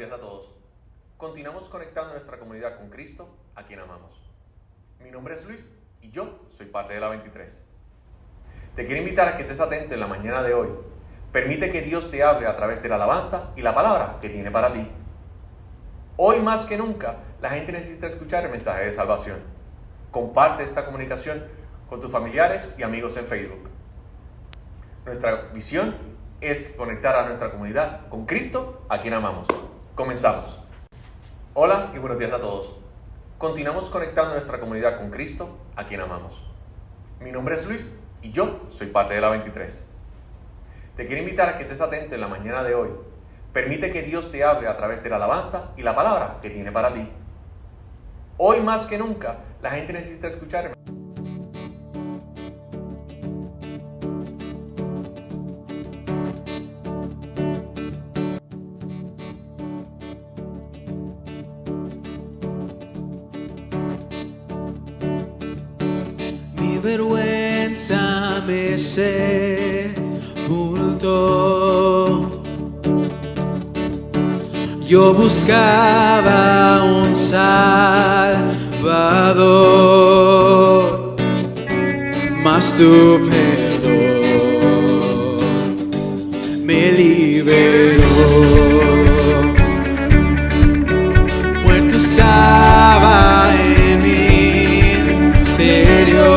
días a todos. Continuamos conectando nuestra comunidad con Cristo, a quien amamos. Mi nombre es Luis y yo soy parte de la 23. Te quiero invitar a que estés atento en la mañana de hoy. Permite que Dios te hable a través de la alabanza y la palabra que tiene para ti. Hoy más que nunca, la gente necesita escuchar el mensaje de salvación. Comparte esta comunicación con tus familiares y amigos en Facebook. Nuestra visión es conectar a nuestra comunidad con Cristo, a quien amamos. Comenzamos. Hola y buenos días a todos. Continuamos conectando nuestra comunidad con Cristo, a quien amamos. Mi nombre es Luis y yo soy parte de la 23. Te quiero invitar a que estés atento en la mañana de hoy. Permite que Dios te hable a través de la alabanza y la palabra que tiene para ti. Hoy más que nunca, la gente necesita escuchar. Mi vergüenza me sepultó. Yo buscaba un Salvador, mas tu perdón me liberó. Muerto estaba en mi interior,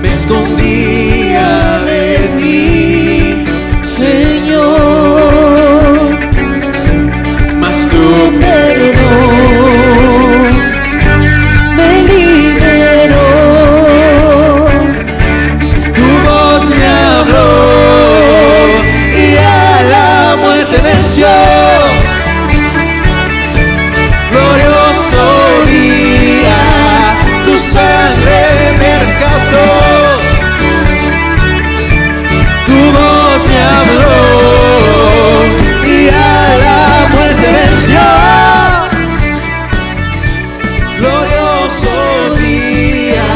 me escondía de mí, Señor, mas tu perdón me liberó. Tu voz me habló y a la muerte venció. Glorioso día, tu sangre me rescató. Tu voz me habló y a la muerte venció. Glorioso día,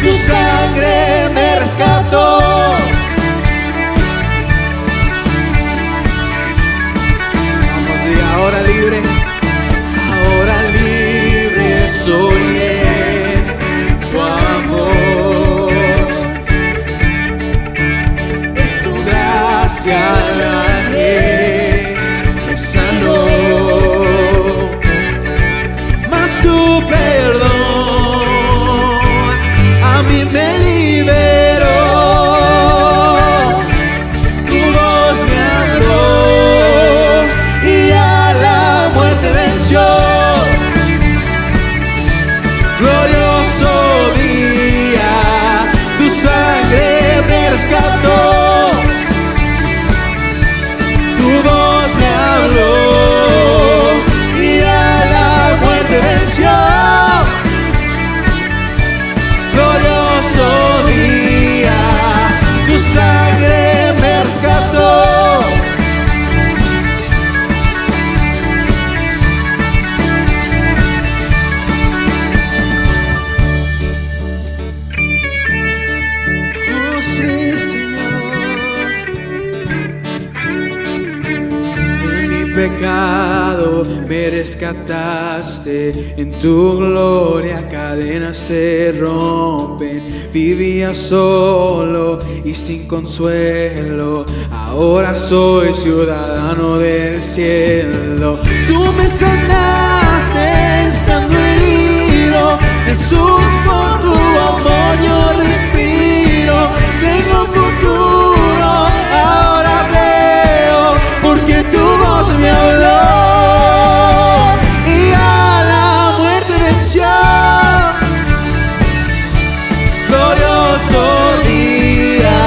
tu sangre me rescató. Vamos, diga, ahora libre soy en tu amor. Es tu gracia la que me sanó, mas tu perdón a mí me liberó. Tu voz me habló y a la muerte venció. Glorioso día, tu sangre me rescató. Tu voz me habló y a la muerte venció. Glorioso día, tu sangre me rescató. Sí, Señor, de mi pecado me rescataste, en tu gloria cadenas se rompen. Vivía solo y sin consuelo, ahora soy ciudadano del cielo. Tú me sanaste estando herido, Jesús, por tu amor yo respiro. Tengo futuro, ahora veo, porque tu voz me habló y a la muerte venció. Glorioso día,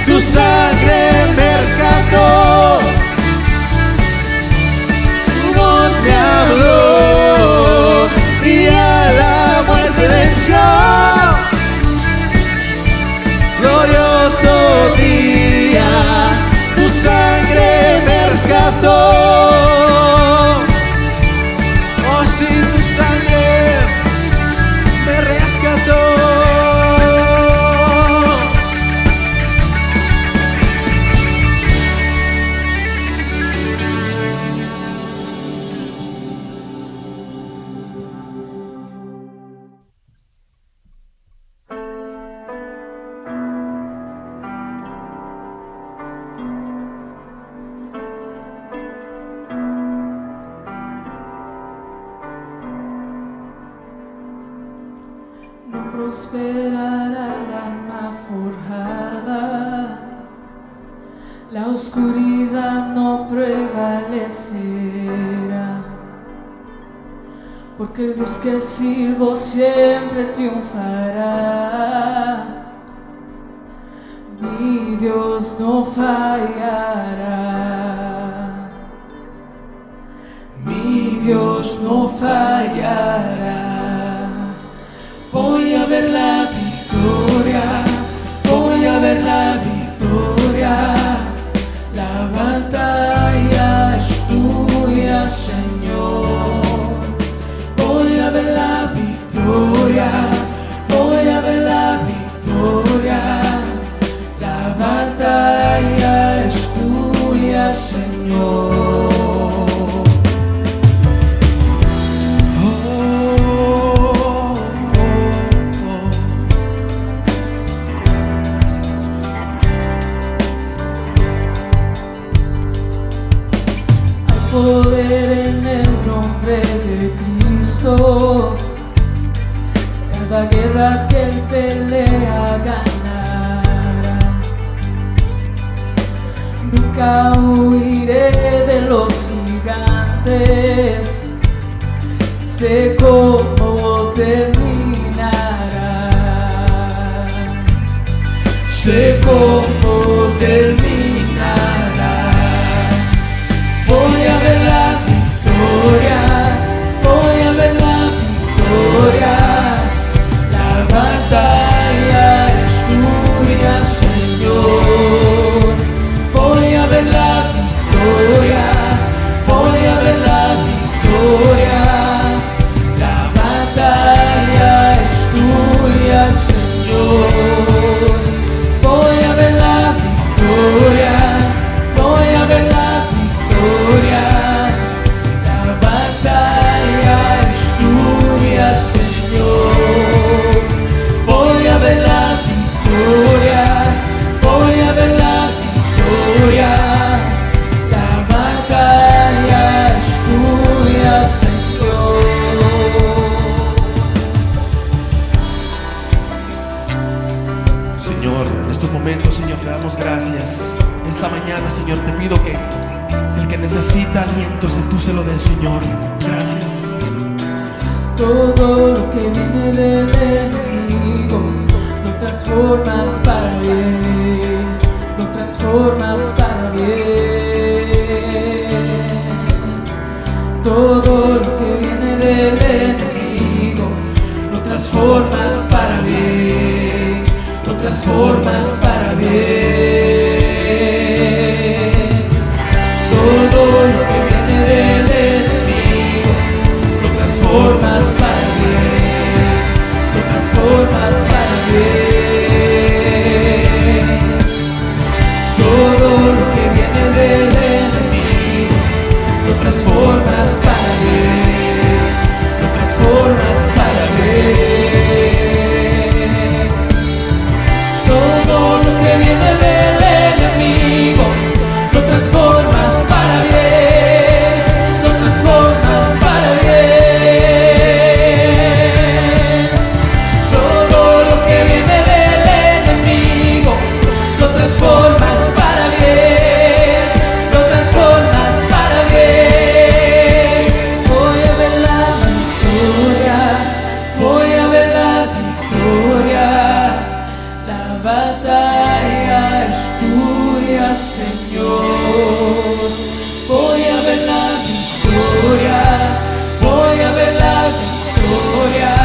tu sangre me rescató. Tu voz me habló y a la muerte venció. La oscuridad no prevalecerá, porque el Dios que sirvo siempre triunfará. Mi Dios no fallará. Mi Dios no fallará. Voy a ver la victoria, voy a ver la victoria. La batalla es tuya, Señor. Voy a ver la victoria, voy a ver la victoria. La batalla es tuya, Señor. Poder en el nombre de Cristo, cada guerra que Él pelea ganará. Nunca huiré de los gigantes, sé cómo terminará, sé cómo terminará. Voy a ver la victoria, voy a ver la victoria. La batalla es tuya, Señor. Voy a ver la victoria, voy a ver la victoria. La batalla es tuya, Señor. Voy a ver la victoria, voy a ver la victoria. La batalla es tuya, Señor. Voy a ver la victoria, voy a ver la victoria. La batalla es tuya, Señor. Señor, en estos momentos, Señor, te damos gracias. Esta mañana, Señor, te pido que el que necesita aliento, tú se lo des, Señor. Gracias. Todo lo que viene del enemigo lo transformas para bien, lo transformas para bien. Todo lo que viene del enemigo lo transformas para bien, lo transformas para bien. Todo lo que viene del enemigo lo transformas para bien, lo transformas para bien. Todo lo que viene del enemigo lo transformas para bien, lo transformas para bien. Todo lo que viene del enemigo lo transformas para bien, lo transformas para bien. Todo lo que viene del enemigo lo transformas para bien, lo transformas para bien. Voy a ver la victoria, voy a ver la victoria. La batalla es tuya, Señor. Voy a ver la victoria, voy a ver la victoria.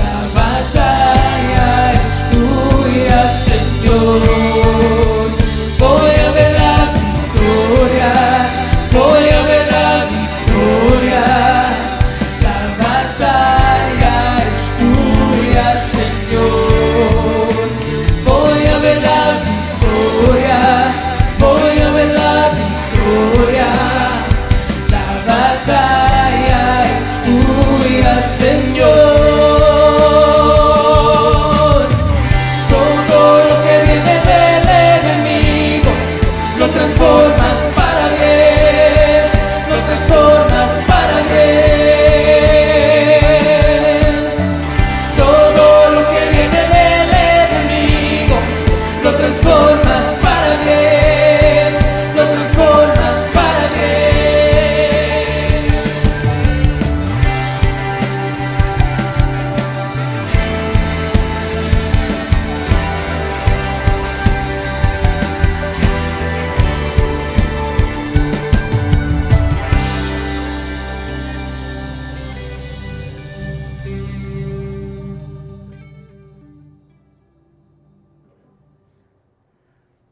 La batalla es tuya, Señor. Voy a ver la victoria, voy a ver la victoria. La batalla es tuya, Señor. Voy a ver la victoria,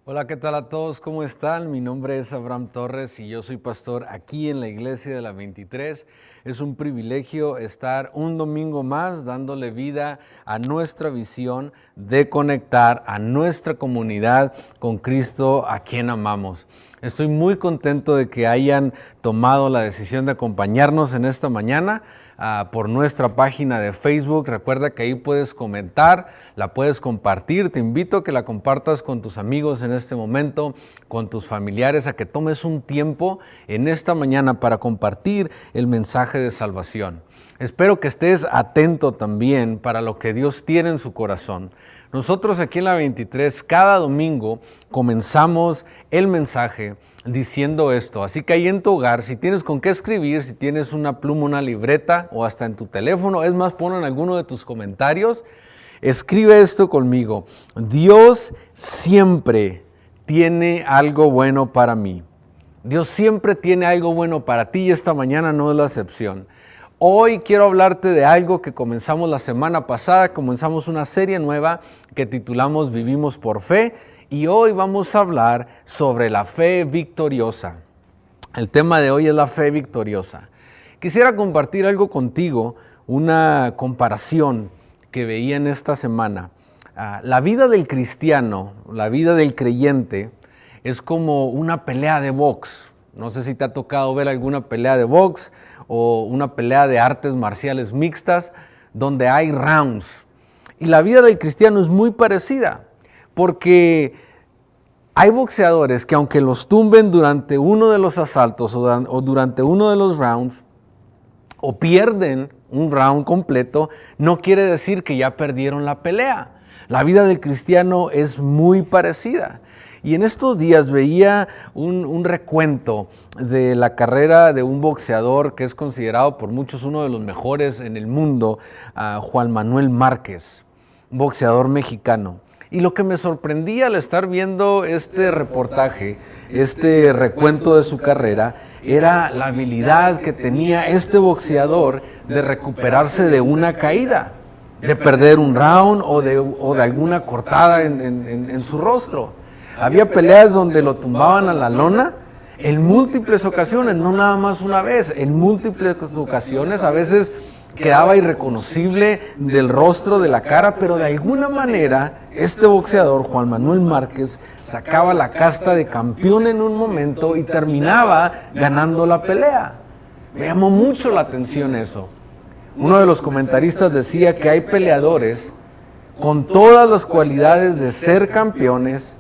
Hola, ¿qué tal a todos? ¿Cómo están? Mi nombre es Abraham Torres y yo soy pastor aquí en la iglesia de la 23. Es un privilegio estar un domingo más dándole vida a nuestra visión de conectar a nuestra comunidad con Cristo, a quien amamos. Estoy muy contento de que hayan tomado la decisión de acompañarnos en esta mañana. Por nuestra página de Facebook. Recuerda que ahí puedes comentar, la puedes compartir. Te invito a que la compartas con tus amigos en este momento, con tus familiares, a que tomes un tiempo en esta mañana para compartir el mensaje de salvación. Espero que estés atento también para lo que Dios tiene en su corazón. Nosotros aquí en la 23, cada domingo comenzamos el mensaje diciendo esto. Así que ahí en tu hogar, si tienes con qué escribir, si tienes una pluma, una libreta o hasta en tu teléfono, es más, ponlo en alguno de tus comentarios, escribe esto conmigo. Dios siempre tiene algo bueno para mí. Dios siempre tiene algo bueno para ti y esta mañana no es la excepción. Hoy quiero hablarte de algo que comenzamos la semana pasada. Comenzamos una serie nueva que titulamos Vivimos por Fe y hoy vamos a hablar sobre la fe victoriosa. El tema de hoy es la fe victoriosa. Quisiera compartir algo contigo, una comparación que veía en esta semana. La vida del cristiano, la vida del creyente es como una pelea de box. No sé si te ha tocado ver alguna pelea de box o una pelea de artes marciales mixtas donde hay rounds. Y la vida del cristiano es muy parecida porque hay boxeadores que aunque los tumben durante uno de los asaltos o durante uno de los rounds o pierden un round completo, no quiere decir que ya perdieron la pelea. La vida del cristiano es muy parecida. Y en estos días veía un recuento de la carrera de un boxeador que es considerado por muchos uno de los mejores en el mundo, Juan Manuel Márquez, un boxeador mexicano. Y lo que me sorprendía al estar viendo este reportaje, este recuento de su carrera, era la habilidad que tenía este boxeador de recuperarse de una caída, de perder un round o de alguna cortada en su rostro. Había peleas donde lo tumbaban a la lona en múltiples ocasiones, no nada más una vez, en múltiples ocasiones, a veces quedaba irreconocible del rostro, de la cara, pero de alguna manera este boxeador, Juan Manuel Márquez, sacaba la casta de campeón en un momento y terminaba ganando la pelea. Me llamó mucho la atención eso. Uno de los comentaristas decía que hay peleadores con todas las cualidades de ser campeones,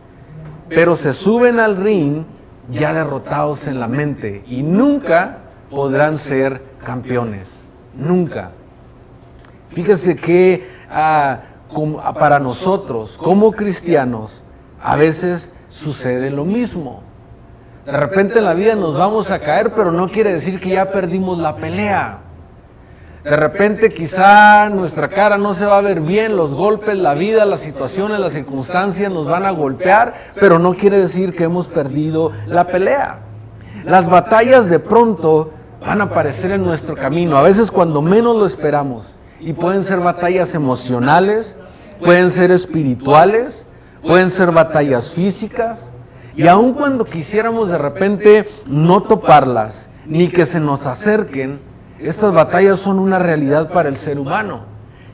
pero se suben al ring ya derrotados en la mente y nunca podrán ser campeones. Nunca. Fíjese que para nosotros, como cristianos, a veces sucede lo mismo. De repente en la vida nos vamos a caer, pero no quiere decir que ya perdimos la pelea. De repente quizá nuestra cara no se va a ver bien, los golpes, la vida, las situaciones, las circunstancias nos van a golpear, pero no quiere decir que hemos perdido la pelea. Las batallas de pronto van a aparecer en nuestro camino, a veces cuando menos lo esperamos. Y pueden ser batallas emocionales, pueden ser espirituales, pueden ser batallas físicas. Y aun cuando quisiéramos de repente no toparlas, ni que se nos acerquen, estas batallas son una realidad para el ser humano,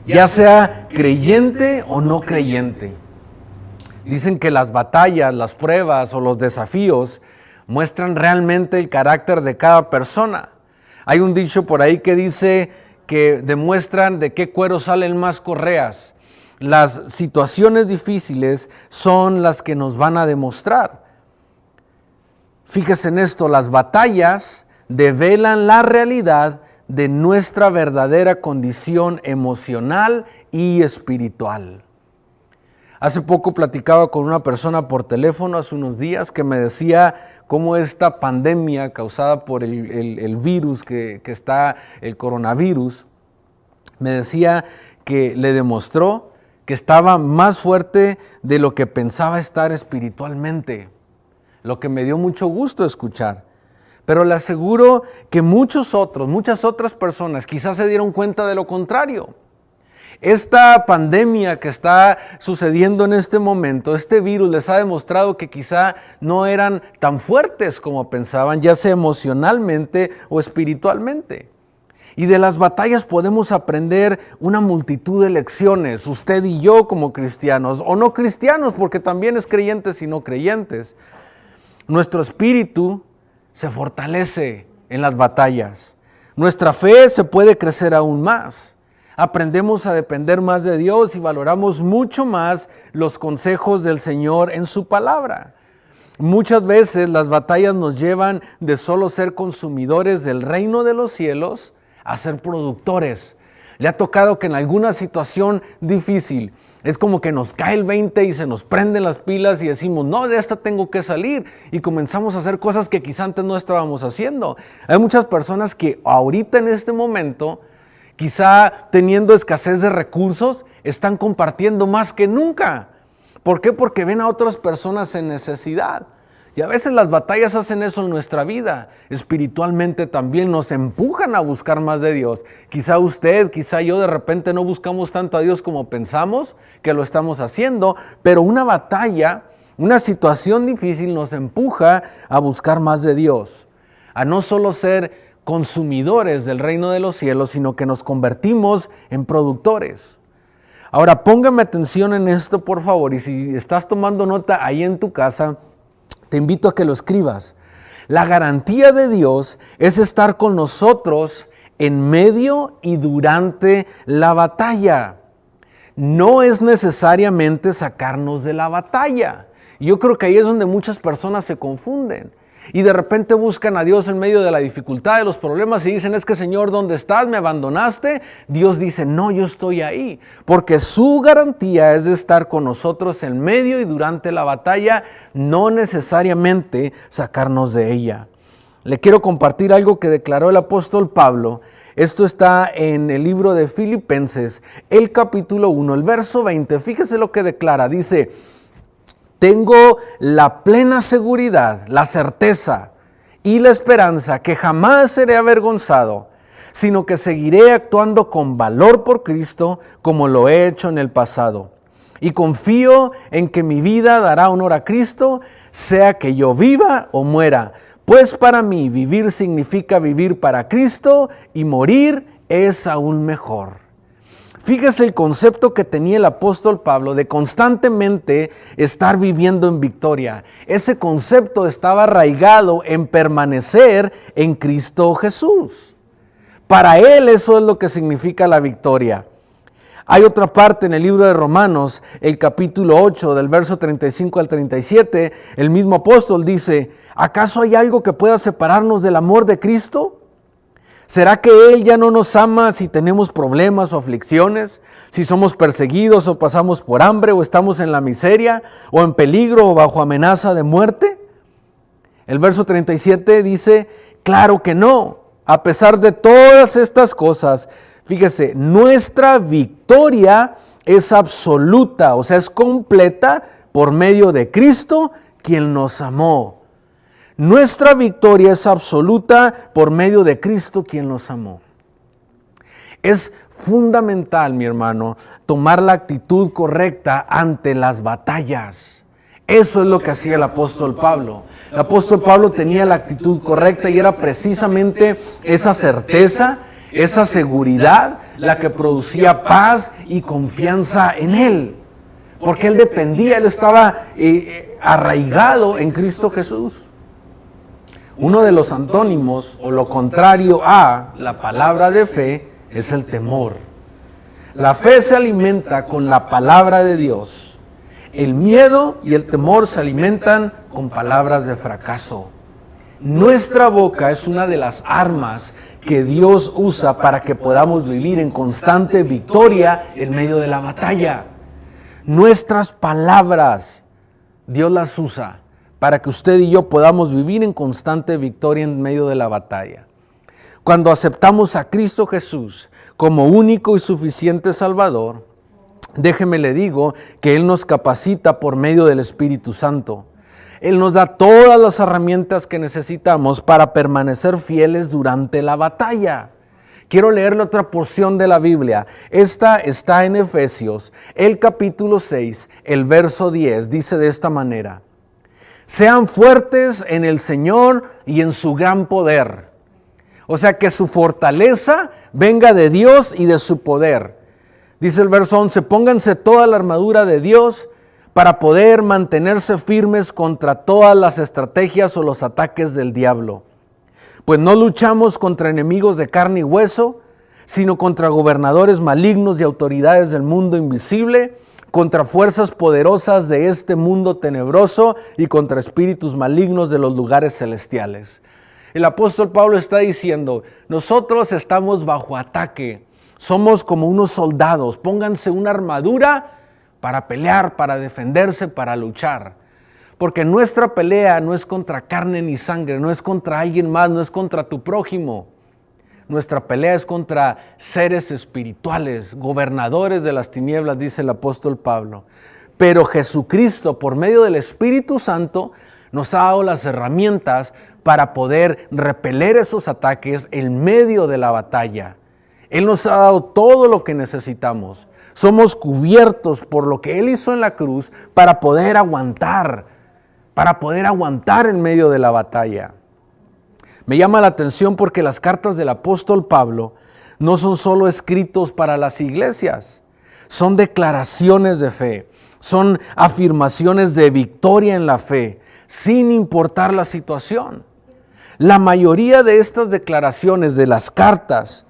ya sea creyente o no creyente. Dicen que las batallas, las pruebas o los desafíos muestran realmente el carácter de cada persona. Hay un dicho por ahí que dice que demuestran de qué cuero salen más correas. Las situaciones difíciles son las que nos van a demostrar. Fíjese en esto, las batallas develan la realidad de nuestra verdadera condición emocional y espiritual. Hace poco platicaba con una persona por teléfono, hace unos días, que me decía cómo esta pandemia causada por el virus que está, el coronavirus, me decía que le demostró que estaba más fuerte de lo que pensaba estar espiritualmente, lo que me dio mucho gusto escuchar. Pero le aseguro que muchas otras personas quizás se dieron cuenta de lo contrario. Esta pandemia que está sucediendo en este momento, este virus les ha demostrado que quizá no eran tan fuertes como pensaban, ya sea emocionalmente o espiritualmente. Y de las batallas podemos aprender una multitud de lecciones, usted y yo como cristianos, o no cristianos, porque también es creyentes y no creyentes. Nuestro espíritu se fortalece en las batallas. Nuestra fe se puede crecer aún más. Aprendemos a depender más de Dios y valoramos mucho más los consejos del Señor en su palabra. Muchas veces las batallas nos llevan de solo ser consumidores del reino de los cielos a ser productores. Le ha tocado que en alguna situación difícil es como que nos cae el 20 y se nos prenden las pilas y decimos, no, de esta tengo que salir, y comenzamos a hacer cosas que quizá antes no estábamos haciendo. Hay muchas personas que ahorita en este momento, quizá teniendo escasez de recursos, están compartiendo más que nunca. ¿Por qué? Porque ven a otras personas en necesidad. Y a veces las batallas hacen eso en nuestra vida. Espiritualmente también nos empujan a buscar más de Dios. Quizá usted, quizá yo de repente no buscamos tanto a Dios como pensamos que lo estamos haciendo, pero una batalla, una situación difícil nos empuja a buscar más de Dios. A no solo ser consumidores del reino de los cielos, sino que nos convertimos en productores. Ahora póngame atención en esto, por favor, y si estás tomando nota ahí en tu casa, te invito a que lo escribas. La garantía de Dios es estar con nosotros en medio y durante la batalla. No es necesariamente sacarnos de la batalla. Yo creo que ahí es donde muchas personas se confunden. Y de repente buscan a Dios en medio de la dificultad, de los problemas, y dicen, es que Señor, ¿dónde estás? ¿Me abandonaste? Dios dice, no, yo estoy ahí. Porque su garantía es de estar con nosotros en medio y durante la batalla, no necesariamente sacarnos de ella. Le quiero compartir algo que declaró el apóstol Pablo. Esto está en el libro de Filipenses, el capítulo 1, el verso 20. Fíjese lo que declara, dice, tengo la plena seguridad, la certeza y la esperanza que jamás seré avergonzado, sino que seguiré actuando con valor por Cristo como lo he hecho en el pasado. Y confío en que mi vida dará honor a Cristo, sea que yo viva o muera. Pues para mí vivir significa vivir para Cristo y morir es aún mejor. Fíjese el concepto que tenía el apóstol Pablo de constantemente estar viviendo en victoria. Ese concepto estaba arraigado en permanecer en Cristo Jesús. Para él eso es lo que significa la victoria. Hay otra parte en el libro de Romanos, el capítulo 8, del verso 35 al 37, el mismo apóstol dice, ¿acaso hay algo que pueda separarnos del amor de Cristo? ¿Será que Él ya no nos ama si tenemos problemas o aflicciones? Si somos perseguidos o pasamos por hambre o estamos en la miseria o en peligro o bajo amenaza de muerte. El verso 37 dice, claro que no. A pesar de todas estas cosas, fíjese, nuestra victoria es absoluta, o sea, es completa por medio de Cristo, quien nos amó. Nuestra victoria es absoluta por medio de Cristo, quien nos amó. Es fundamental, mi hermano, tomar la actitud correcta ante las batallas. Eso es lo que hacía el apóstol Pablo. El apóstol Pablo tenía la actitud correcta y era precisamente esa certeza, esa seguridad, la que producía paz y confianza en Él. Porque Él dependía, Él estaba arraigado en Cristo Jesús. Uno de los antónimos, o lo contrario a la palabra de fe, es el temor. La fe se alimenta con la palabra de Dios. El miedo y el temor se alimentan con palabras de fracaso. Nuestra boca es una de las armas que Dios usa para que podamos vivir en constante victoria en medio de la batalla. Nuestras palabras, Dios las usa para que usted y yo podamos vivir en constante victoria en medio de la batalla. Cuando aceptamos a Cristo Jesús como único y suficiente Salvador, déjeme le digo que Él nos capacita por medio del Espíritu Santo. Él nos da todas las herramientas que necesitamos para permanecer fieles durante la batalla. Quiero leerle otra porción de la Biblia. Esta está en Efesios, el capítulo 6, el verso 10. Dice de esta manera: sean fuertes en el Señor y en su gran poder. O sea, que su fortaleza venga de Dios y de su poder. Dice el verso 11, pónganse toda la armadura de Dios para poder mantenerse firmes contra todas las estrategias o los ataques del diablo. Pues no luchamos contra enemigos de carne y hueso, sino contra gobernadores malignos y autoridades del mundo invisible, contra fuerzas poderosas de este mundo tenebroso y contra espíritus malignos de los lugares celestiales. El apóstol Pablo está diciendo, nosotros estamos bajo ataque, somos como unos soldados, pónganse una armadura para pelear, para defenderse, para luchar. Porque nuestra pelea no es contra carne ni sangre, no es contra alguien más, no es contra tu prójimo. Nuestra pelea es contra seres espirituales, gobernadores de las tinieblas, dice el apóstol Pablo. Pero Jesucristo, por medio del Espíritu Santo, nos ha dado las herramientas para poder repeler esos ataques en medio de la batalla. Él nos ha dado todo lo que necesitamos. Somos cubiertos por lo que Él hizo en la cruz para poder aguantar en medio de la batalla. Me llama la atención porque las cartas del apóstol Pablo no son solo escritos para las iglesias, son declaraciones de fe, son afirmaciones de victoria en la fe, sin importar la situación. La mayoría de estas declaraciones de las cartas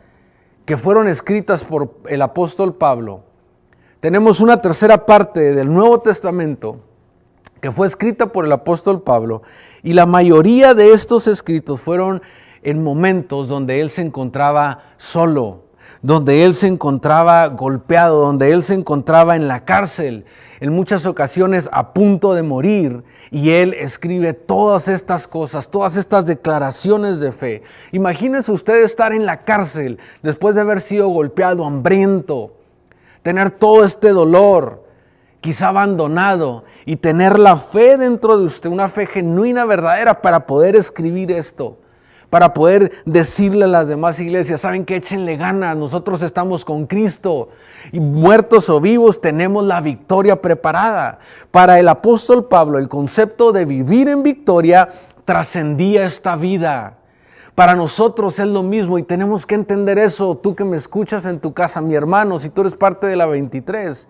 que fueron escritas por el apóstol Pablo, tenemos una tercera parte del Nuevo Testamento que fue escrita por el apóstol Pablo, y la mayoría de estos escritos fueron en momentos donde él se encontraba solo, donde él se encontraba golpeado, donde él se encontraba en la cárcel, en muchas ocasiones a punto de morir, y él escribe todas estas cosas, todas estas declaraciones de fe. Imagínense usted estar en la cárcel después de haber sido golpeado, hambriento, tener todo este dolor, quizá abandonado, y tener la fe dentro de usted, una fe genuina, verdadera, para poder escribir esto, para poder decirle a las demás iglesias, saben que échenle ganas, nosotros estamos con Cristo, y muertos o vivos tenemos la victoria preparada. Para el apóstol Pablo, el concepto de vivir en victoria trascendía esta vida. Para nosotros es lo mismo y tenemos que entender eso. Tú que me escuchas en tu casa, mi hermano, si tú eres parte de la 23,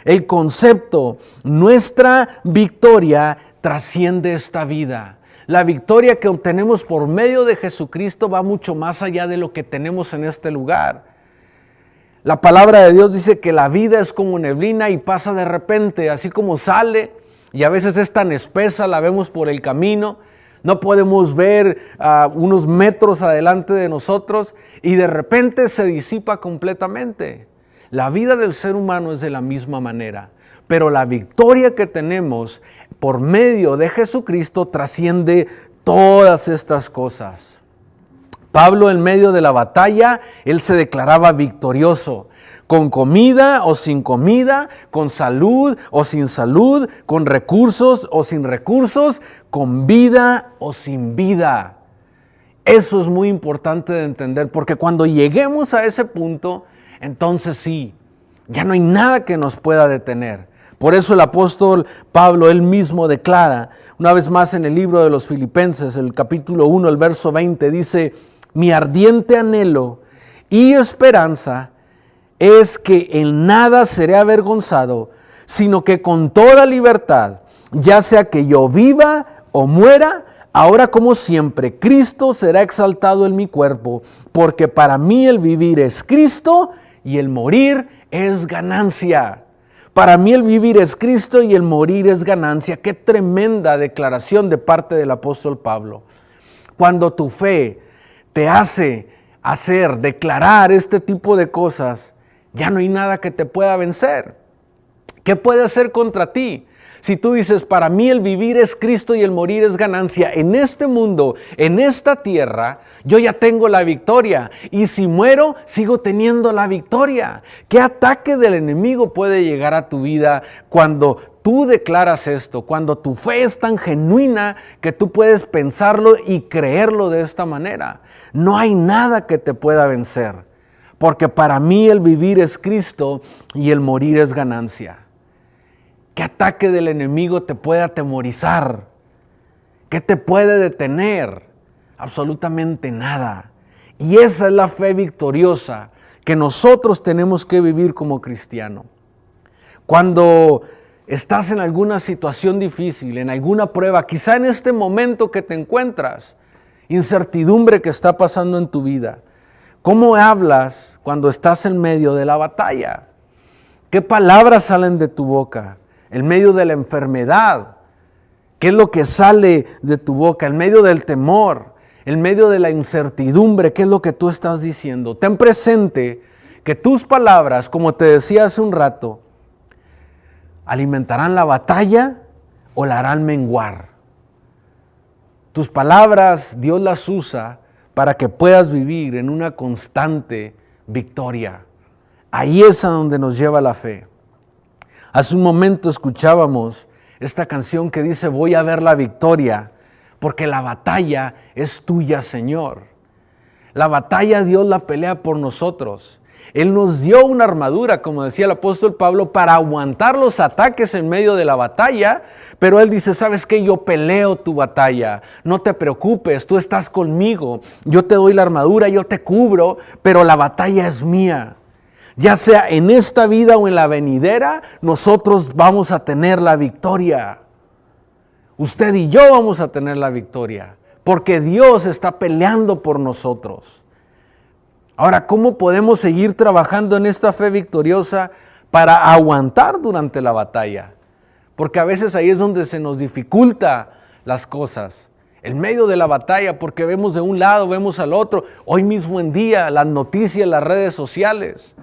el concepto, nuestra victoria trasciende esta vida. La victoria que obtenemos por medio de Jesucristo va mucho más allá de lo que tenemos en este lugar. La palabra de Dios dice que la vida es como neblina y pasa de repente, así como sale, y a veces es tan espesa, la vemos por el camino, no podemos ver unos metros adelante de nosotros y de repente se disipa completamente. La vida del ser humano es de la misma manera, pero la victoria que tenemos por medio de Jesucristo trasciende todas estas cosas. Pablo, en medio de la batalla, él se declaraba victorioso, con comida o sin comida, con salud o sin salud, con recursos o sin recursos, con vida o sin vida. Eso es muy importante de entender, porque cuando lleguemos a ese punto, entonces sí, ya no hay nada que nos pueda detener. Por eso el apóstol Pablo, él mismo declara, una vez más en el libro de los Filipenses, el capítulo 1, el verso 20, dice, mi ardiente anhelo y esperanza es que en nada seré avergonzado, sino que con toda libertad, ya sea que yo viva o muera, ahora como siempre, Cristo será exaltado en mi cuerpo, porque para mí el vivir es Cristo y el morir es ganancia. Para mí el vivir es Cristo y el morir es ganancia. Qué tremenda declaración de parte del apóstol Pablo. Cuando tu fe te hace declarar este tipo de cosas, ya no hay nada que te pueda vencer. ¿Qué puede hacer contra ti? Si tú dices, para mí el vivir es Cristo y el morir es ganancia, en este mundo, en esta tierra, yo ya tengo la victoria. Y si muero, sigo teniendo la victoria. ¿Qué ataque del enemigo puede llegar a tu vida cuando tú declaras esto? Cuando tu fe es tan genuina que tú puedes pensarlo y creerlo de esta manera. No hay nada que te pueda vencer. Porque para mí el vivir es Cristo y el morir es ganancia. ¿Qué ataque del enemigo te puede atemorizar? ¿Qué te puede detener? Absolutamente nada. Y esa es la fe victoriosa que nosotros tenemos que vivir como cristianos. Cuando estás en alguna situación difícil, en alguna prueba, quizá en este momento que te encuentras, incertidumbre que está pasando en tu vida, ¿cómo hablas cuando estás en medio de la batalla? ¿Qué palabras salen de tu boca? En medio de la enfermedad, ¿qué es lo que sale de tu boca? En medio del temor, en medio de la incertidumbre, ¿qué es lo que tú estás diciendo? Ten presente que tus palabras, como te decía hace un rato, alimentarán la batalla o la harán menguar. Tus palabras Dios las usa para que puedas vivir en una constante victoria. Ahí es a donde nos lleva la fe. Hace un momento escuchábamos esta canción que dice, voy a ver la victoria, porque la batalla es tuya, Señor. La batalla Dios la pelea por nosotros. Él nos dio una armadura, como decía el apóstol Pablo, para aguantar los ataques en medio de la batalla, pero Él dice, ¿sabes qué? Yo peleo tu batalla, no te preocupes, tú estás conmigo, yo te doy la armadura, yo te cubro, pero la batalla es mía. Ya sea en esta vida o en la venidera, nosotros vamos a tener la victoria. Usted y yo vamos a tener la victoria, porque Dios está peleando por nosotros. Ahora, ¿cómo podemos seguir trabajando en esta fe victoriosa para aguantar durante la batalla? Porque a veces ahí es donde se nos dificulta las cosas. En medio de la batalla, porque vemos de un lado, vemos al otro. Hoy mismo en día, las noticias, las redes sociales.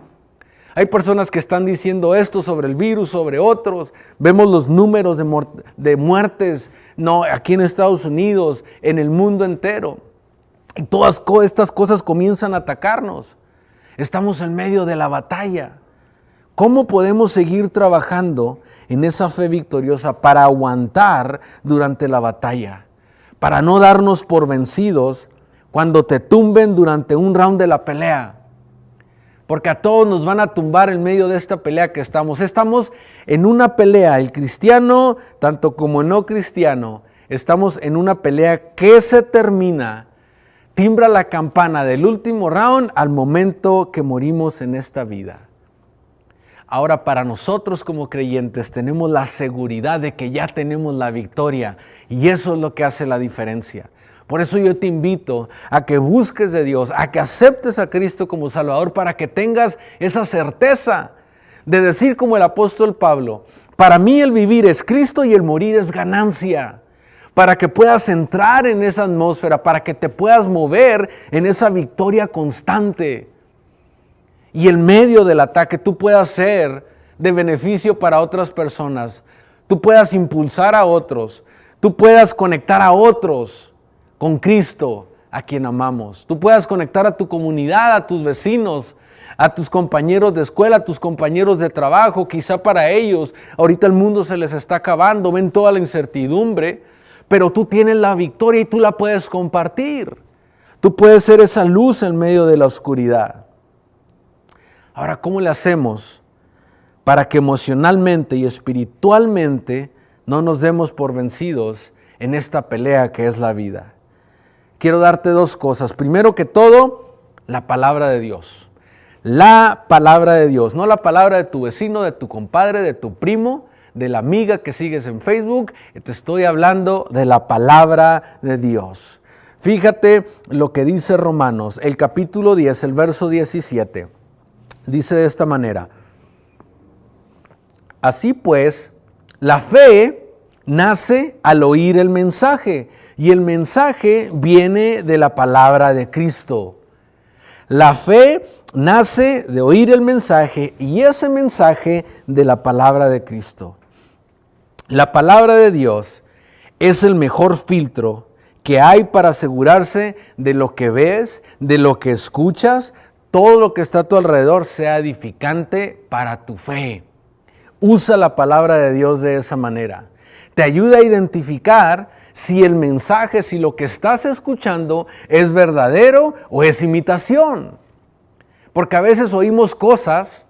Hay personas que están diciendo esto sobre el virus, sobre otros. Vemos los números de muertes aquí en Estados Unidos, en el mundo entero. Y todas estas cosas comienzan a atacarnos. Estamos en medio de la batalla. ¿Cómo podemos seguir trabajando en esa fe victoriosa para aguantar durante la batalla? Para no darnos por vencidos cuando te tumben durante un round de la pelea. Porque a todos nos van a tumbar en medio de esta pelea que estamos. Estamos en una pelea, el cristiano, tanto como el no cristiano, estamos en una pelea que se termina. Timbra la campana del último round al momento que morimos en esta vida. Ahora, para nosotros como creyentes tenemos la seguridad de que ya tenemos la victoria y eso es lo que hace la diferencia. Por eso yo te invito a que busques de Dios, a que aceptes a Cristo como Salvador para que tengas esa certeza de decir como el apóstol Pablo, para mí el vivir es Cristo y el morir es ganancia. Para que puedas entrar en esa atmósfera, para que te puedas mover en esa victoria constante. Y en medio del ataque tú puedas ser de beneficio para otras personas. Tú puedas impulsar a otros. Tú puedas conectar a otros con Cristo, a quien amamos. Tú puedas conectar a tu comunidad, a tus vecinos, a tus compañeros de escuela, a tus compañeros de trabajo. Quizá para ellos, ahorita el mundo se les está acabando, ven toda la incertidumbre. Pero tú tienes la victoria y tú la puedes compartir. Tú puedes ser esa luz en medio de la oscuridad. Ahora, ¿cómo le hacemos para que emocionalmente y espiritualmente no nos demos por vencidos en esta pelea que es la vida? Quiero darte dos cosas. Primero que todo, la palabra de Dios. La palabra de Dios, no la palabra de tu vecino, de tu compadre, de tu primo, de la amiga que sigues en Facebook. Te estoy hablando de la palabra de Dios. Fíjate lo que dice Romanos, el capítulo 10, el verso 17. Dice de esta manera: así pues, la fe nace al oír el mensaje, y el mensaje viene de la palabra de Cristo. La fe nace de oír el mensaje, y ese mensaje de la palabra de Cristo. La palabra de Dios es el mejor filtro que hay para asegurarse de lo que ves, de lo que escuchas, todo lo que está a tu alrededor sea edificante para tu fe. Usa la palabra de Dios de esa manera. Te ayuda a identificar si el mensaje, si lo que estás escuchando es verdadero o es imitación. Porque a veces oímos cosas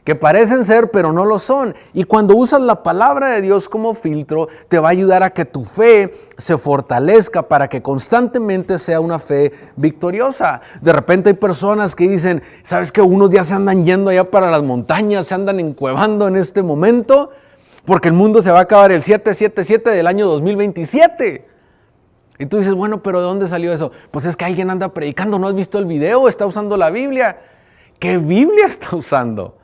que parecen ser, pero no lo son. Y cuando usas la palabra de Dios como filtro, te va a ayudar a que tu fe se fortalezca para que constantemente sea una fe victoriosa. De repente hay personas que dicen, ¿sabes qué? Unos ya se andan yendo allá para las montañas, se andan encuevando en este momento, porque el mundo se va a acabar el 777 del año 2027. Y tú dices, bueno, pero ¿de dónde salió eso? Pues es que alguien anda predicando, ¿no has visto el video? Está usando la Biblia. ¿Qué Biblia está usando?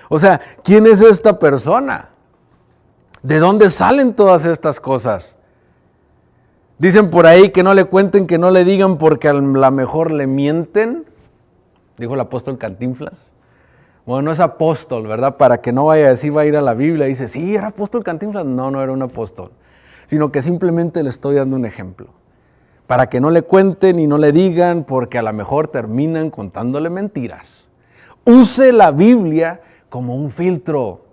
O sea, ¿quién es esta persona? ¿De dónde salen todas estas cosas? Dicen por ahí que no le cuenten, que no le digan, porque a lo mejor le mienten. Dijo el apóstol Cantinflas. Bueno, no es apóstol, ¿verdad? Para que no vaya a decir, va a ir a la Biblia y dice, sí, ¿era apóstol Cantinflas? No, no era un apóstol. Sino que simplemente le estoy dando un ejemplo. Para que no le cuenten y no le digan, porque a lo mejor terminan contándole mentiras. Use la Biblia como un filtro.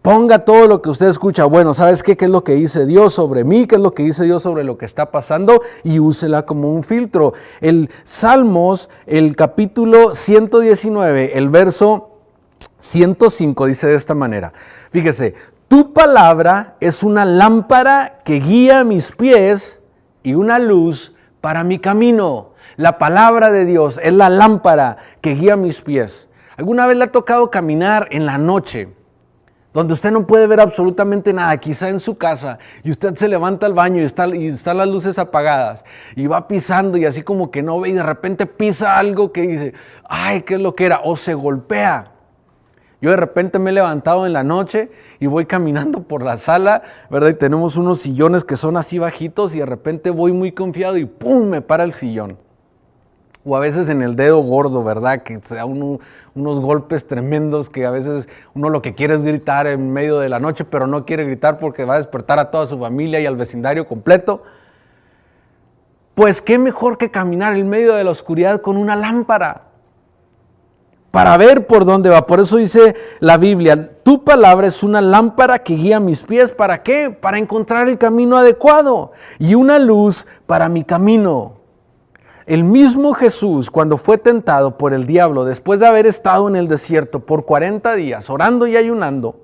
Ponga todo lo que usted escucha. Bueno, ¿sabes qué? ¿Qué es lo que dice Dios sobre mí? ¿Qué es lo que dice Dios sobre lo que está pasando? Y úsela como un filtro. El Salmos, el capítulo 119, el verso 105 dice de esta manera. Fíjese, tu palabra es una lámpara que guía mis pies y una luz para mi camino. La palabra de Dios es la lámpara que guía mis pies. ¿Alguna vez le ha tocado caminar en la noche, donde usted no puede ver absolutamente nada, quizá en su casa, y usted se levanta al baño y están las luces apagadas, y va pisando y así como que no ve, y de repente pisa algo que dice, ay, ¿qué es lo que era? O se golpea. Yo de repente me he levantado en la noche y voy caminando por la sala, ¿verdad? Y tenemos unos sillones que son así bajitos y de repente voy muy confiado y ¡pum! Me para el sillón. O a veces en el dedo gordo, ¿verdad? Que se da unos golpes tremendos que a veces uno lo que quiere es gritar en medio de la noche, pero no quiere gritar porque va a despertar a toda su familia y al vecindario completo. Pues qué mejor que caminar en medio de la oscuridad con una lámpara para ver por dónde va. Por eso dice la Biblia, tu palabra es una lámpara que guía mis pies. ¿Para qué? Para encontrar el camino adecuado y una luz para mi camino. El mismo Jesús, cuando fue tentado por el diablo, después de haber estado en el desierto por 40 días, orando y ayunando,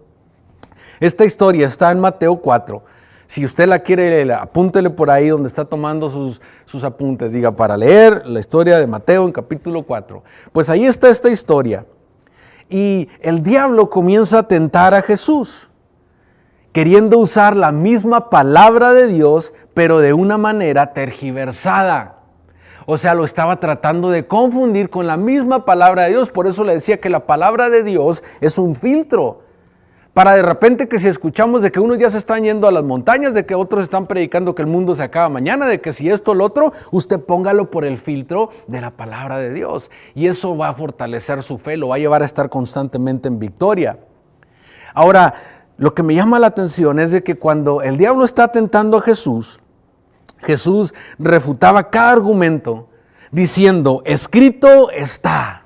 esta historia está en Mateo 4. Si usted la quiere leer, apúntele por ahí donde está tomando sus apuntes. Diga, para leer la historia de Mateo en capítulo 4. Pues ahí está esta historia. Y el diablo comienza a tentar a Jesús, queriendo usar la misma palabra de Dios, pero de una manera tergiversada. O sea, lo estaba tratando de confundir con la misma palabra de Dios. Por eso le decía que la palabra de Dios es un filtro. Para de repente que si escuchamos de que unos ya se están yendo a las montañas, de que otros están predicando que el mundo se acaba mañana, de que si esto o lo otro, usted póngalo por el filtro de la palabra de Dios. Y eso va a fortalecer su fe, lo va a llevar a estar constantemente en victoria. Ahora, lo que me llama la atención es de que cuando el diablo está tentando a Jesús, Jesús refutaba cada argumento diciendo, escrito está.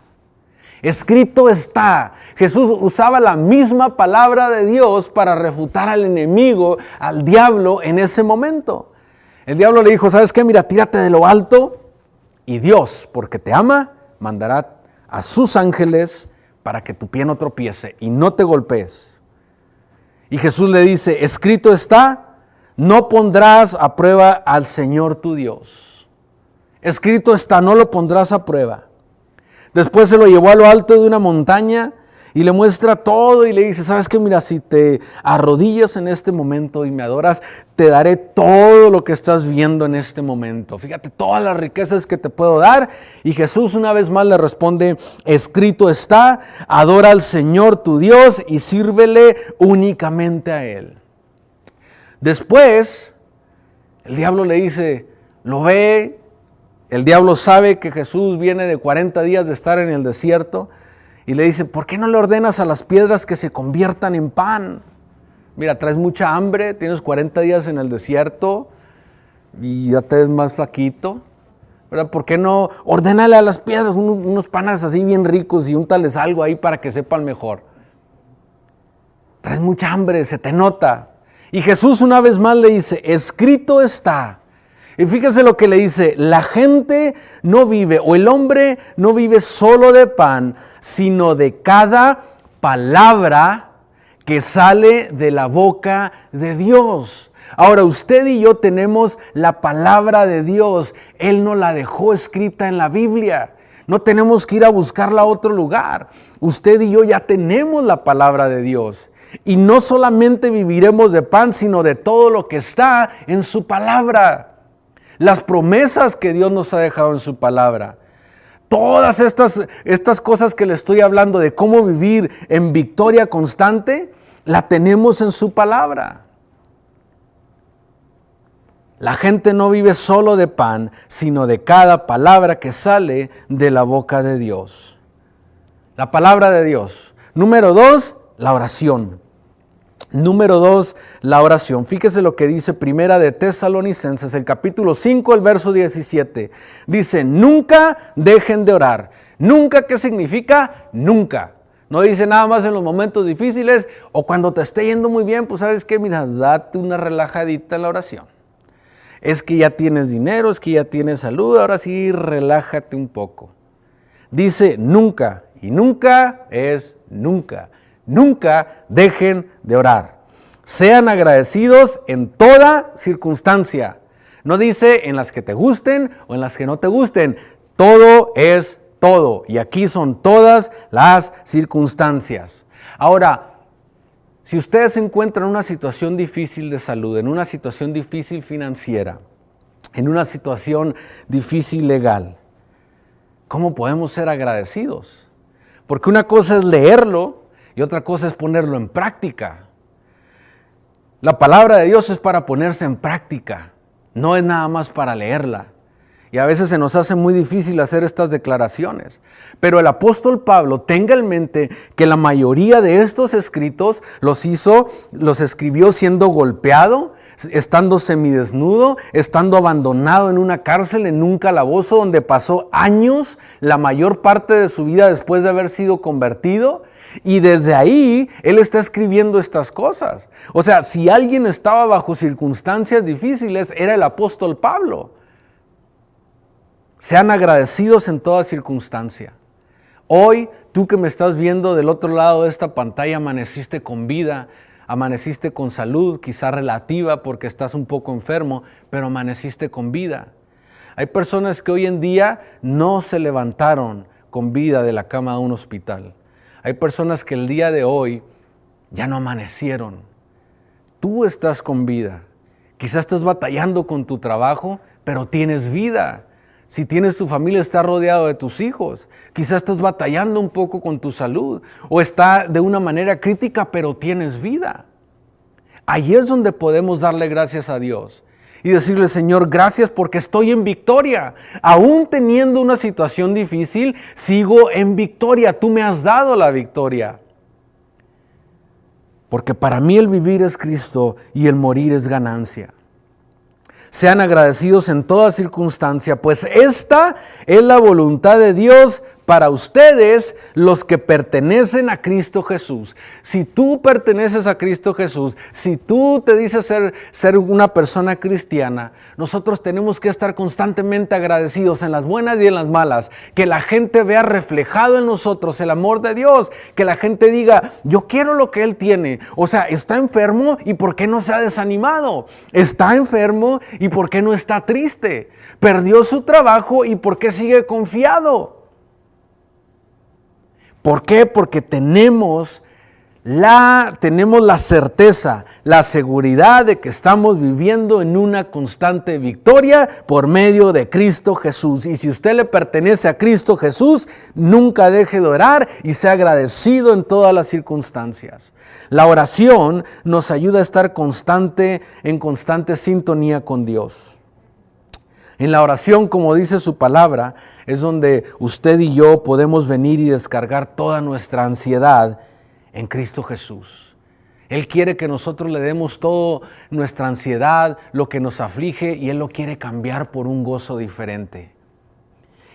Escrito está. Jesús usaba la misma palabra de Dios para refutar al enemigo, al diablo en ese momento. El diablo le dijo, ¿sabes qué? Mira, tírate de lo alto y Dios, porque te ama, mandará a sus ángeles para que tu pie no tropiece y no te golpees. Y Jesús le dice, escrito está, no pondrás a prueba al Señor tu Dios. Escrito está, no lo pondrás a prueba. Después se lo llevó a lo alto de una montaña y le muestra todo y le dice, ¿sabes qué? Mira, si te arrodillas en este momento y me adoras, te daré todo lo que estás viendo en este momento. Fíjate, todas las riquezas que te puedo dar. Y Jesús una vez más le responde, escrito está, adora al Señor tu Dios y sírvele únicamente a Él. Después, el diablo le dice, lo ve. El diablo sabe que Jesús viene de 40 días de estar en el desierto y le dice, ¿por qué no le ordenas a las piedras que se conviertan en pan? Mira, traes mucha hambre, tienes 40 días en el desierto y ya te ves más flaquito, ¿verdad? ¿Por qué no ordénale a las piedras unos panes así bien ricos y úntales algo ahí para que sepan mejor? Traes mucha hambre, se te nota. Y Jesús una vez más le dice, escrito está. Y fíjese lo que le dice, la gente no vive, o el hombre no vive solo de pan, sino de cada palabra que sale de la boca de Dios. Ahora, usted y yo tenemos la palabra de Dios. Él nos la dejó escrita en la Biblia. No tenemos que ir a buscarla a otro lugar. Usted y yo ya tenemos la palabra de Dios. Y no solamente viviremos de pan, sino de todo lo que está en su palabra. Las promesas que Dios nos ha dejado en su palabra. Todas estas cosas que le estoy hablando de cómo vivir en victoria constante, la tenemos en su palabra. La gente no vive solo de pan, sino de cada palabra que sale de la boca de Dios. La palabra de Dios. Número 2, la oración. Número 2, la oración. Fíjese lo que dice Primera de Tesalonicenses, el capítulo 5, el verso 17. Dice, nunca dejen de orar. Nunca, ¿qué significa? Nunca. No dice nada más en los momentos difíciles o cuando te esté yendo muy bien, pues ¿sabes qué? Mira, date una relajadita en la oración. Es que ya tienes dinero, es que ya tienes salud, ahora sí relájate un poco. Dice nunca, y nunca es nunca. Nunca dejen de orar. Sean agradecidos en toda circunstancia. No dice en las que te gusten o en las que no te gusten. Todo es todo. Y aquí son todas las circunstancias. Ahora, si ustedes se encuentran en una situación difícil de salud, en una situación difícil financiera, en una situación difícil legal, ¿cómo podemos ser agradecidos? Porque una cosa es leerlo y otra cosa es ponerlo en práctica. La palabra de Dios es para ponerse en práctica, no es nada más para leerla. Y a veces se nos hace muy difícil hacer estas declaraciones. Pero el apóstol Pablo, tenga en mente que la mayoría de estos escritos los escribió siendo golpeado, estando semidesnudo, estando abandonado en una cárcel, en un calabozo donde pasó años, la mayor parte de su vida después de haber sido convertido. Y desde ahí, él está escribiendo estas cosas. O sea, si alguien estaba bajo circunstancias difíciles, era el apóstol Pablo. Sean agradecidos en toda circunstancia. Hoy, tú que me estás viendo del otro lado de esta pantalla, amaneciste con vida, amaneciste con salud, quizá relativa porque estás un poco enfermo, pero amaneciste con vida. Hay personas que hoy en día no se levantaron con vida de la cama de un hospital. Hay personas que el día de hoy ya no amanecieron. Tú estás con vida. Quizás estás batallando con tu trabajo, pero tienes vida. Si tienes tu familia, estás rodeado de tus hijos. Quizás estás batallando un poco con tu salud o está de una manera crítica, pero tienes vida. Ahí es donde podemos darle gracias a Dios y decirle, Señor, gracias porque estoy en victoria. Aún teniendo una situación difícil, sigo en victoria. Tú me has dado la victoria. Porque para mí el vivir es Cristo y el morir es ganancia. Sean agradecidos en toda circunstancia, pues esta es la voluntad de Dios para ustedes, los que pertenecen a Cristo Jesús. Si tú perteneces a Cristo Jesús, si tú te dices ser una persona cristiana, nosotros tenemos que estar constantemente agradecidos en las buenas y en las malas. Que la gente vea reflejado en nosotros el amor de Dios. Que la gente diga, yo quiero lo que Él tiene. O sea, está enfermo y ¿por qué no se ha desanimado? Está enfermo y ¿por qué no está triste? Perdió su trabajo y ¿por qué sigue confiado? ¿Por qué? Porque tenemos la certeza, la seguridad de que estamos viviendo en una constante victoria por medio de Cristo Jesús. Y si usted le pertenece a Cristo Jesús, nunca deje de orar y sea agradecido en todas las circunstancias. La oración nos ayuda a estar en constante sintonía con Dios. En la oración, como dice su palabra, es donde usted y yo podemos venir y descargar toda nuestra ansiedad en Cristo Jesús. Él quiere que nosotros le demos toda nuestra ansiedad, lo que nos aflige, y Él lo quiere cambiar por un gozo diferente.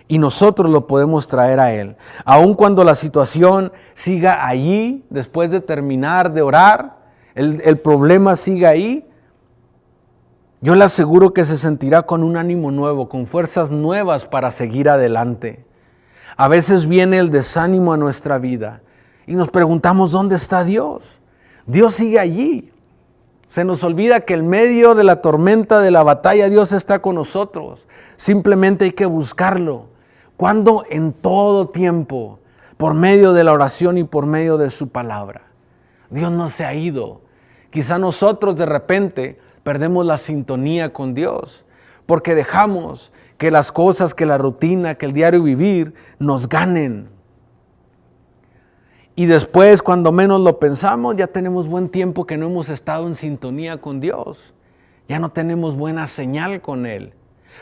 Y nosotros lo podemos traer a Él. Aun cuando la situación siga allí, después de terminar de orar, el problema siga ahí, yo le aseguro que se sentirá con un ánimo nuevo, con fuerzas nuevas para seguir adelante. A veces viene el desánimo a nuestra vida y nos preguntamos, ¿dónde está Dios? Dios sigue allí. Se nos olvida que en medio de la tormenta, de la batalla, Dios está con nosotros. Simplemente hay que buscarlo. ¿Cuándo? En todo tiempo, por medio de la oración y por medio de su palabra. Dios no se ha ido. Quizá nosotros de repente perdemos la sintonía con Dios, porque dejamos que las cosas, que la rutina, que el diario vivir nos ganen. Y después, cuando menos lo pensamos, ya tenemos buen tiempo que no hemos estado en sintonía con Dios. Ya no tenemos buena señal con Él.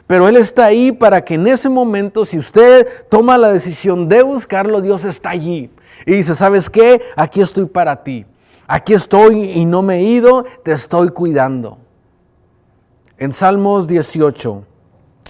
Pero Él está ahí para que en ese momento, si usted toma la decisión de buscarlo, Dios está allí. Y dice, ¿sabes qué? Aquí estoy para ti. Aquí estoy y no me he ido, te estoy cuidando. En Salmos 18,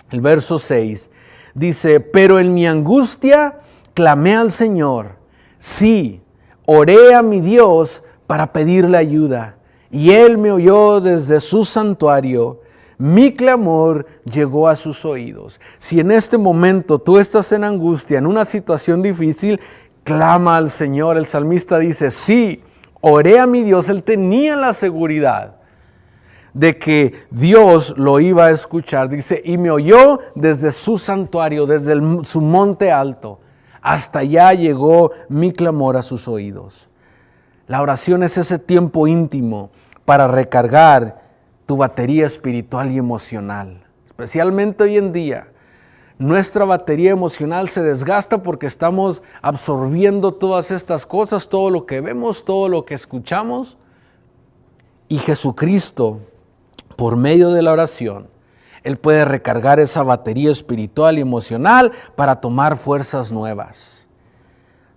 el verso 6, dice, pero en mi angustia clamé al Señor. Sí, oré a mi Dios para pedirle ayuda, y Él me oyó desde su santuario. Mi clamor llegó a sus oídos. Si en este momento tú estás en angustia, en una situación difícil, clama al Señor. El salmista dice, sí, oré a mi Dios. Él tenía la seguridad de que Dios lo iba a escuchar. Dice, y me oyó desde su santuario, desde su monte alto. Hasta allá llegó mi clamor a sus oídos. La oración es ese tiempo íntimo para recargar tu batería espiritual y emocional. Especialmente hoy en día, nuestra batería emocional se desgasta porque estamos absorbiendo todas estas cosas, todo lo que vemos, todo lo que escuchamos. Y Jesucristo, por medio de la oración, Él puede recargar esa batería espiritual y emocional para tomar fuerzas nuevas.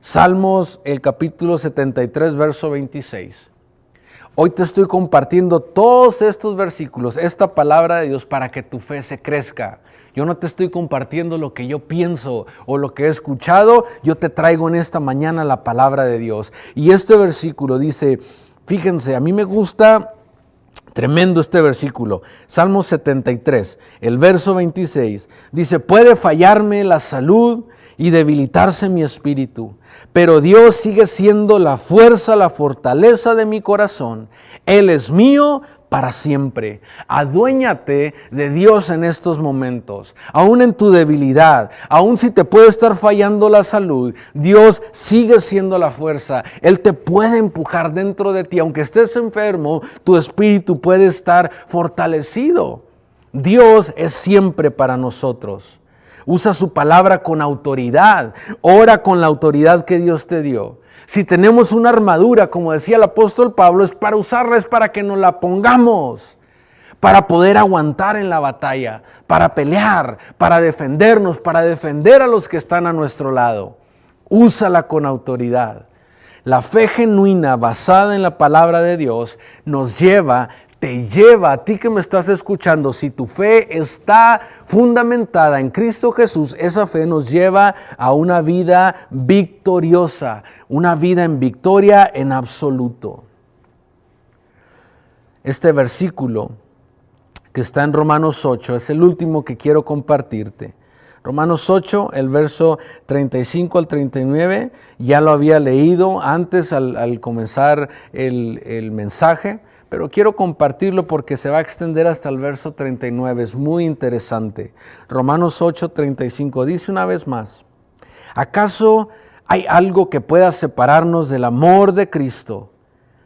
Salmos, el capítulo 73, verso 26. Hoy te estoy compartiendo todos estos versículos, esta palabra de Dios, para que tu fe se crezca. Yo no te estoy compartiendo lo que yo pienso o lo que he escuchado, yo te traigo en esta mañana la palabra de Dios. Y este versículo dice, fíjense, a mí me gusta tremendo este versículo, Salmo 73, el verso 26, dice, puede fallarme la salud y debilitarse mi espíritu, pero Dios sigue siendo la fuerza, la fortaleza de mi corazón. Él es mío para siempre. Aduéñate de Dios en estos momentos, aún en tu debilidad, aún si te puede estar fallando la salud, Dios sigue siendo la fuerza. Él te puede empujar dentro de ti, aunque estés enfermo, tu espíritu puede estar fortalecido. Dios es siempre para nosotros. Usa su palabra con autoridad, ora con la autoridad que Dios te dio. Si tenemos una armadura, como decía el apóstol Pablo, es para usarla, es para que nos la pongamos, para poder aguantar en la batalla, para pelear, para defendernos, para defender a los que están a nuestro lado. Úsala con autoridad. La fe genuina basada en la palabra de Dios te lleva a ti que me estás escuchando. Si tu fe está fundamentada en Cristo Jesús, esa fe nos lleva a una vida victoriosa, una vida en victoria en absoluto. Este versículo que está en Romanos 8 es el último que quiero compartirte. Romanos 8, el verso 35 al 39, ya lo había leído antes al comenzar el mensaje, pero quiero compartirlo porque se va a extender hasta el verso 39, es muy interesante. Romanos 8, 35 dice una vez más, ¿acaso hay algo que pueda separarnos del amor de Cristo?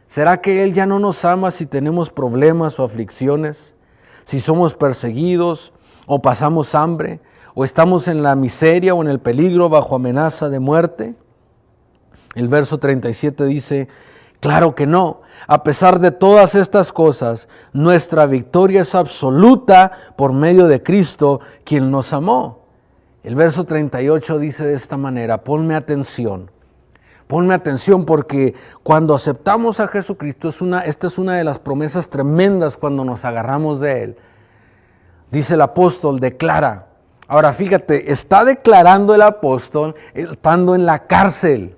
¿Será que Él ya no nos ama si tenemos problemas o aflicciones? Si somos perseguidos o pasamos hambre, o estamos en la miseria o en el peligro bajo amenaza de muerte. El verso 37 dice, claro que no. A pesar de todas estas cosas, nuestra victoria es absoluta por medio de Cristo, quien nos amó. El verso 38 dice de esta manera, ponme atención, Ponme atención porque cuando aceptamos a Jesucristo, esta es una de las promesas tremendas cuando nos agarramos de Él. Dice el apóstol, declara. Ahora fíjate, está declarando el apóstol estando en la cárcel.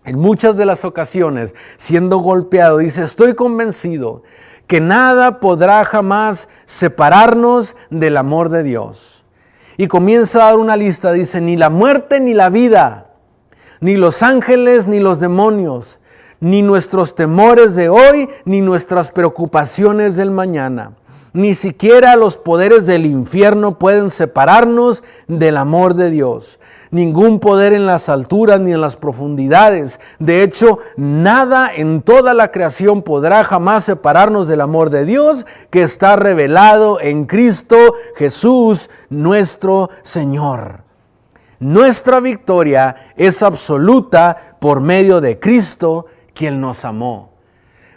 En muchas de las ocasiones, siendo golpeado, dice, estoy convencido que nada podrá jamás separarnos del amor de Dios. Y comienza a dar una lista, dice, ni la muerte ni la vida, ni los ángeles ni los demonios, ni nuestros temores de hoy, ni nuestras preocupaciones del mañana. Ni siquiera los poderes del infierno pueden separarnos del amor de Dios. Ningún poder en las alturas ni en las profundidades. De hecho, nada en toda la creación podrá jamás separarnos del amor de Dios que está revelado en Cristo Jesús, nuestro Señor. Nuestra victoria es absoluta por medio de Cristo, quien nos amó.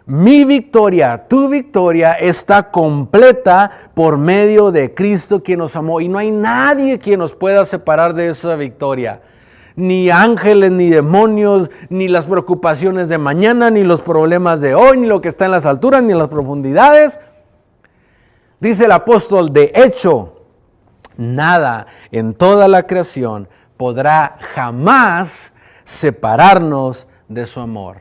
Mi victoria, tu victoria está completa por medio de Cristo, quien nos amó. Y no hay nadie quien nos pueda separar de esa victoria. Ni ángeles, ni demonios, ni las preocupaciones de mañana, ni los problemas de hoy, ni lo que está en las alturas, ni en las profundidades. Dice el apóstol, de hecho, nada en toda la creación podrá jamás separarnos de su amor.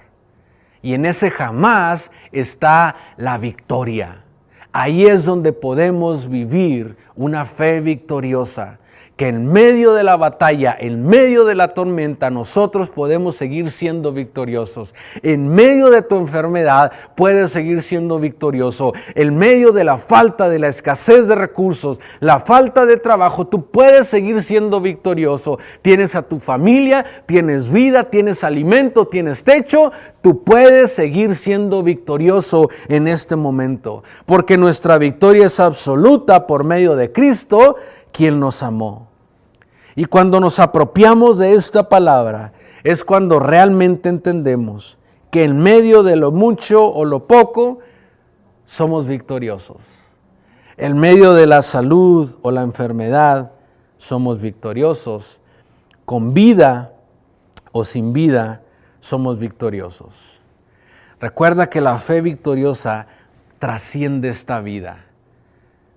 Y en ese jamás está la victoria. Ahí es donde podemos vivir una fe victoriosa. Que en medio de la batalla, en medio de la tormenta, nosotros podemos seguir siendo victoriosos. En medio de tu enfermedad, puedes seguir siendo victorioso. En medio de la falta, de la escasez de recursos, la falta de trabajo, tú puedes seguir siendo victorioso. Tienes a tu familia, tienes vida, tienes alimento, tienes techo. Tú puedes seguir siendo victorioso en este momento. Porque nuestra victoria es absoluta por medio de Cristo, quien nos amó. Y cuando nos apropiamos de esta palabra, es cuando realmente entendemos que en medio de lo mucho o lo poco, somos victoriosos. En medio de la salud o la enfermedad, somos victoriosos. Con vida o sin vida, somos victoriosos. Recuerda que la fe victoriosa trasciende esta vida.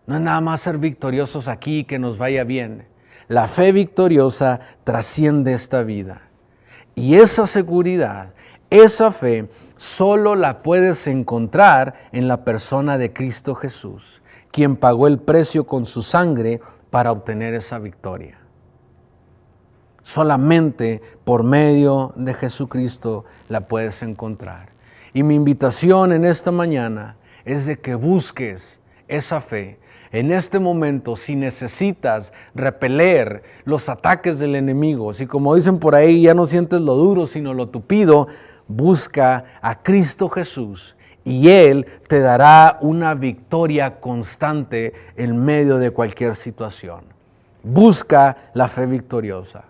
No es nada más ser victoriosos aquí y que nos vaya bien. La fe victoriosa trasciende esta vida. Y esa seguridad, esa fe, solo la puedes encontrar en la persona de Cristo Jesús, quien pagó el precio con su sangre para obtener esa victoria. Solamente por medio de Jesucristo la puedes encontrar. Y mi invitación en esta mañana es de que busques esa fe. En este momento, si necesitas repeler los ataques del enemigo, si como dicen por ahí ya no sientes lo duro sino lo tupido, busca a Cristo Jesús y Él te dará una victoria constante en medio de cualquier situación. Busca la fe victoriosa.